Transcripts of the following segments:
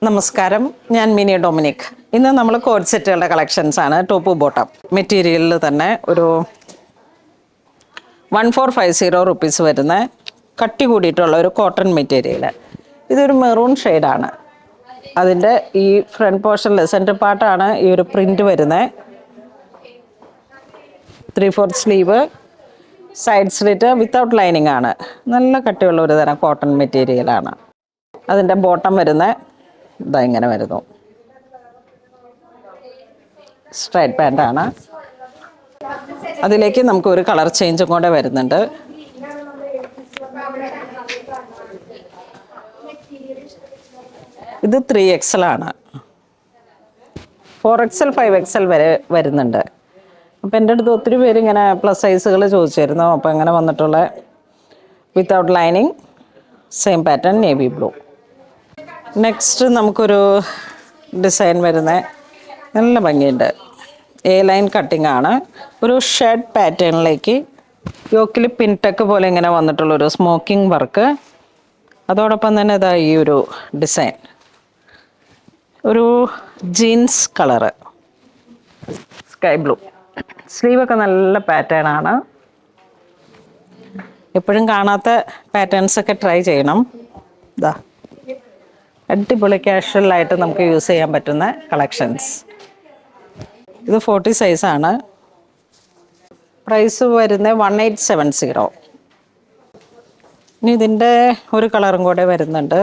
നമസ്കാരം, ഞാൻ mini Dominic. ഇന്ന് നമ്മൾ കോഡ് സെറ്റുകളുടെ കളക്ഷൻസ് ആണ്. ടോപ്പ് ബോട്ടം മെറ്റീരിയലിൽ തന്നെ ഒരു 1450 വരുന്ന കട്ടി കൂടിയിട്ടുള്ള ഒരു കോട്ടൺ മെറ്റീരിയൽ. ഇതൊരു മെറൂൺ ഷെയ്ഡാണ്. അതിൻ്റെ ഈ ഫ്രണ്ട് പോർഷനിൽ സെൻറ്റർ പാർട്ടാണ് ഈ ഒരു പ്രിൻ്റ് വരുന്നത്. 3/4 sleeve, side slit without lining ആണ്. നല്ല കട്ടിയുള്ള ഒരു തരം കോട്ടൺ മെറ്റീരിയലാണ്. അതിൻ്റെ ബോട്ടം വരുന്ന ഇതാ ഇങ്ങനെ വരുന്നു. സ്ട്രൈറ്റ് പാൻ്റാണ്. അതിലേക്ക് നമുക്കൊരു കളർ ചേഞ്ചും കൂടെ വരുന്നുണ്ട്. ഇത് 3XL ആണ്. 4XL 5XL വരെ വരുന്നുണ്ട്. അപ്പോൾ എൻ്റെ അടുത്ത് ഒത്തിരി പേര് ഇങ്ങനെ പ്ലസ് സൈസുകൾ ചോദിച്ചിരുന്നു. അപ്പോൾ അങ്ങനെ വന്നിട്ടുള്ള without lining, same pattern, navy blue. Next നമുക്കൊരു ഡിസൈൻ വരുന്ന നല്ല ഭംഗിയുണ്ട്. എ ലൈൻ കട്ടിംഗ് ആണ്. ഒരു ഷർട്ട് പാറ്റേണിലേക്ക് യോക്കിൽ പിൻടെക്ക് പോലെ ഇങ്ങനെ വന്നിട്ടുള്ളൊരു സ്മോക്കിംഗ് വർക്ക്. അതോടൊപ്പം തന്നെ ഇതാ ഈ ഒരു ഡിസൈൻ, ഒരു ജീൻസ് കളറ്, സ്കൈ ബ്ലൂ. സ്ലീവൊക്കെ നല്ല പാറ്റേൺ ആണ്. എപ്പോഴും കാണാത്ത പാറ്റേൺസൊക്കെ ട്രൈ ചെയ്യണം. ഇതാ അടിപൊളി കാഷ്വലായിട്ട് നമുക്ക് യൂസ് ചെയ്യാൻ പറ്റുന്ന കളക്ഷൻസ്. ഇത് 40 സൈസാണ്. പ്രൈസ് വരുന്നത് 1870. ഇനി ഇതിൻ്റെ ഒരു കളറും കൂടെ വരുന്നുണ്ട്.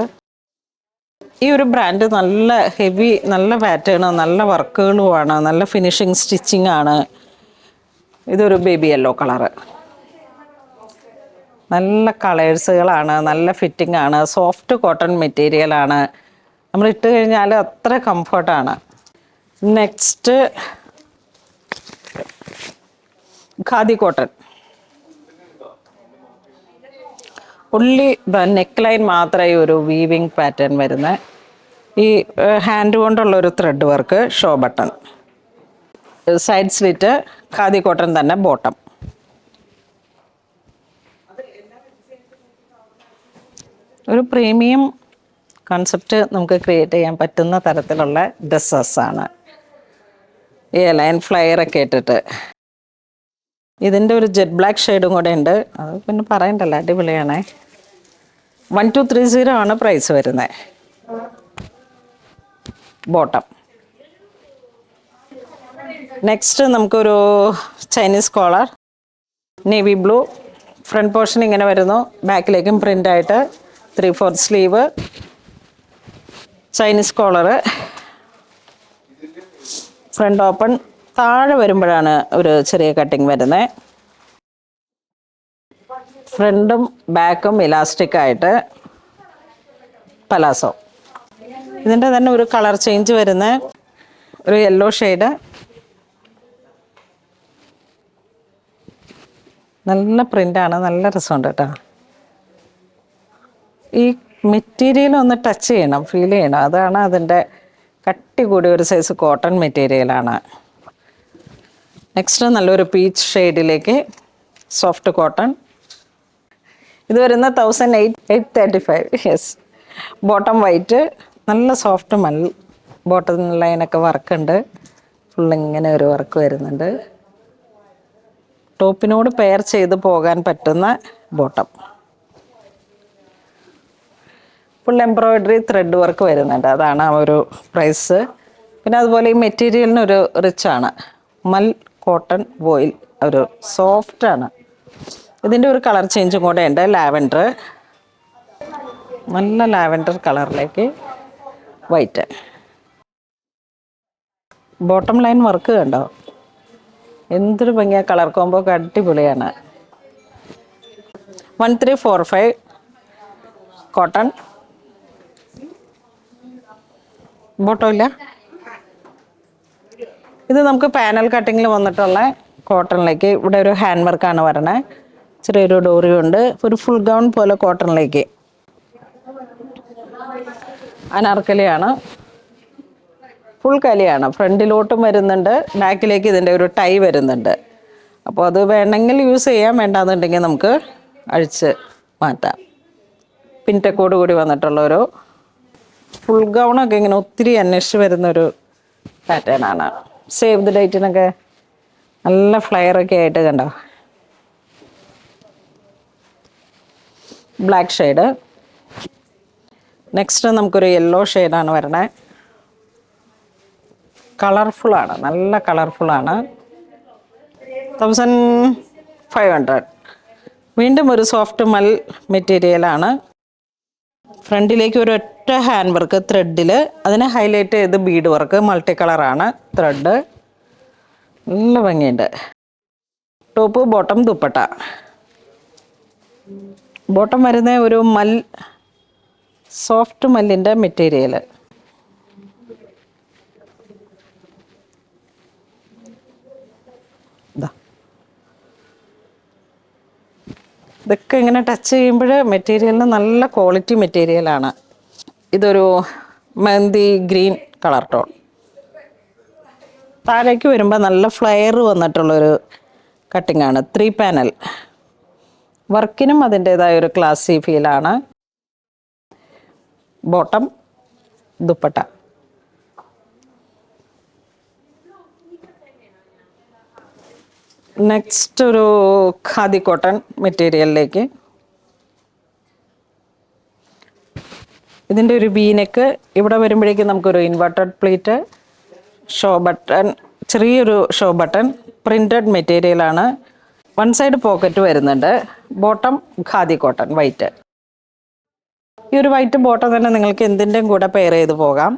ഈ ഒരു ബ്രാൻഡ് നല്ല ഹെവി, നല്ല പാറ്റേൺ, നല്ല വർക്കുകളുമാണ്, നല്ല ഫിനിഷിങ് സ്റ്റിച്ചിങ് ആണ്. ഇതൊരു ബേബി യെല്ലോ കളറ്. നല്ല കളേഴ്സുകളാണ്, നല്ല ഫിറ്റിംഗ് ആണ്, സോഫ്റ്റ് കോട്ടൺ മെറ്റീരിയലാണ്. നമ്മൾ ഇട്ട് കഴിഞ്ഞാൽ അത്ര കംഫർട്ടാണ്. Next khadi cotton. ഉള്ളി നെക്ക് ലൈൻ മാത്രമേ ഒരു വീവിങ് പാറ്റേൺ വരുന്ന ഈ ഹാൻഡ് കൊണ്ടുള്ളൊരു thread work, show button, side slit, khadi cotton തന്നെ ബോട്ടം. ഒരു പ്രീമിയം കൺസെപ്റ്റ് നമുക്ക് ക്രിയേറ്റ് ചെയ്യാൻ പറ്റുന്ന തരത്തിലുള്ള ഡ്രസ്സസ്സാണ്. ഈ ലൈൻ ഫ്ലയറൊക്കെ ഇട്ടിട്ട്. ഇതിൻ്റെ ഒരു ജെറ്റ് ബ്ലാക്ക് ഷെയ്ഡും കൂടെ ഉണ്ട്. അത് പിന്നെ പറയണ്ടല്ലോ, അടിപൊളിയാണേ. 1230 ആണ് പ്രൈസ് വരുന്നത്. ബോട്ടം. നെക്സ്റ്റ് നമുക്കൊരു Chinese collar, navy blue. Front portion ഇങ്ങനെ വരുന്നു, ബാക്കിലേക്കും പ്രിൻ്റായിട്ട് 3/4 sleeve, Chinese collar, front open. താഴെ വരുമ്പോഴാണ് ഒരു ചെറിയ കട്ടിങ് വരുന്നത്. ഫ്രണ്ടും ബാക്കും ഇലാസ്റ്റിക് ആയിട്ട് പലാസോ. ഇതിൻ്റെ തന്നെ ഒരു കളർ ചേഞ്ച് വരുന്ന ഒരു യെല്ലോ ഷെയ്ഡ്. നല്ല പ്രിൻ്റാണ്, നല്ല രസമുണ്ട് കേട്ടോ. ഈ മെറ്റീരിയൽ ഒന്ന് ടച്ച് ചെയ്യണം, ഫീൽ ചെയ്യണം. അതാണ് അതിൻ്റെ കട്ടി കൂടിയ ഒരു സൈസ് കോട്ടൺ മെറ്റീരിയലാണ്. നെക്സ്റ്റ് നല്ലൊരു പീച്ച് ഷെയ്ഡിലേക്ക് സോഫ്റ്റ് കോട്ടൺ. ഇത് വരുന്ന 1835. യെസ്. ബോട്ടം വൈറ്റ്, നല്ല സോഫ്റ്റ് ബോട്ടം ലൈനൊക്കെ വർക്കുണ്ട്. ഫുള്ളിങ്ങനെ ഒരു വർക്ക് വരുന്നുണ്ട്. ടോപ്പിനോട് പെയർ ചെയ്ത് പോകാൻ പറ്റുന്ന bottom. Full embroidery thread work വരുന്നുണ്ട്. അതാണ് ആ ഒരു പ്രൈസ്. പിന്നെ അതുപോലെ ഈ മെറ്റീരിയലിനൊരു റിച്ചാണ്. മൽ കോട്ടൺ വോയിൽ, ഒരു സോഫ്റ്റാണ്. ഇതിൻ്റെ ഒരു കളർ ചേഞ്ചും കൂടെ ഉണ്ട്, ലാവൻഡർ. നല്ല ലാവൻഡർ കളറിലേക്ക് വൈറ്റ്. ബോട്ടം ലൈൻ വർക്ക് കണ്ടോ, എന്തൊരു ഭംഗിയാണ്. കളർ കോംബോ ഒക്കെ അടിപൊളിയാണ്. 1345 കോട്ടൺ. ബോട്ടം ഇല്ല. ഇത് നമുക്ക് പാനൽ കട്ടിങ്ങിൽ വന്നിട്ടുള്ള കോട്ടണിലേക്ക്. ഇവിടെ ഒരു ഹാൻഡ് വർക്കാണ് വരണേ. ചെറിയൊരു ഡോറിയും ഉണ്ട്. ഒരു ഫുൾ ഗൗൺ പോലെ കോട്ടണിലേക്ക്. അനാർക്കലിയാണ്, ഫുൾ കലിയാണ്. ഫ്രണ്ടിലോട്ടും വരുന്നുണ്ട്, ബാക്കിലേക്ക് ഇതിൻ്റെ ഒരു ടൈ വരുന്നുണ്ട്. അപ്പോൾ അത് വേണമെങ്കിൽ യൂസ് ചെയ്യാം, വേണ്ടാന്നുണ്ടെങ്കിൽ നമുക്ക് അഴിച്ച് മാറ്റാം. പിൻടെക്കോട് കൂടി വന്നിട്ടുള്ളൊരു ഫുൾ ഗൗണൊക്കെ ഇങ്ങനെ ഒത്തിരി അന്വേഷിച്ച് വരുന്നൊരു പാറ്റേൺ ആണ്. സേവ് ദ ഡേറ്റിനൊക്കെ നല്ല ഫ്ലയറൊക്കെ ആയിട്ട് കണ്ടോ. Black shade. നെക്സ്റ്റ് നമുക്കൊരു യെല്ലോ ഷെയ്ഡാണ് വരണേ. കളർഫുള്ളാണ്, നല്ല കളർഫുള്ളാണ്. 1500. വീണ്ടും ഒരു സോഫ്റ്റ് മൽ മെറ്റീരിയലാണ്. ഫ്രണ്ടിലേക്ക് ഒരു ഒറ്റ ഹാൻഡ് വർക്ക് ത്രെഡിൽ, അതിനെ ഹൈലൈറ്റ് ചെയ്ത് ബീഡ് വർക്ക്, മൾട്ടി കളറാണ് ത്രെഡ്. നല്ല ഭംഗിയുണ്ട്. Top bottom dupatta. ബോട്ടം വരുന്ന ഒരു സോഫ്റ്റ് മല്ലിൻ്റെ മെറ്റീരിയൽ. ഇതൊക്കെ ഇങ്ങനെ ടച്ച് ചെയ്യുമ്പോൾ മെറ്റീരിയലിന് നല്ല ക്വാളിറ്റി മെറ്റീരിയലാണ്. ഇതൊരു മെഹന്തി ഗ്രീൻ കളർ ടോൺ. താഴേക്ക് വരുമ്പോൾ നല്ല ഫ്ലയർ വന്നിട്ടുള്ളൊരു കട്ടിങ്ങാണ്. 3 പാനൽ വർക്കിനും അതിൻ്റേതായ ഒരു ക്ലാസി ഫീലാണ്. ബോട്ടം ദുപ്പട്ട. നെക്സ്റ്റ് ഒരു ഖാദി കോട്ടൺ മെറ്റീരിയലിലേക്ക്. ഇതിൻ്റെ ഒരു വീനെക്ക് ഇവിടെ വരുമ്പോഴേക്കും നമുക്കൊരു ഇൻവെർട്ടഡ് പ്ലീറ്റ്, ഷോ ബട്ടൺ, ചെറിയൊരു ഷോ ബട്ടൺ, പ്രിൻറ്റഡ് മെറ്റീരിയലാണ്. 1 സൈഡ് പോക്കറ്റ് വരുന്നുണ്ട്. Bottom khadi cotton white. ഈ ഒരു വൈറ്റ് ബോട്ടം തന്നെ നിങ്ങൾക്ക് എന്തിൻ്റെയും കൂടെ പെയർ ചെയ്ത് പോകാം.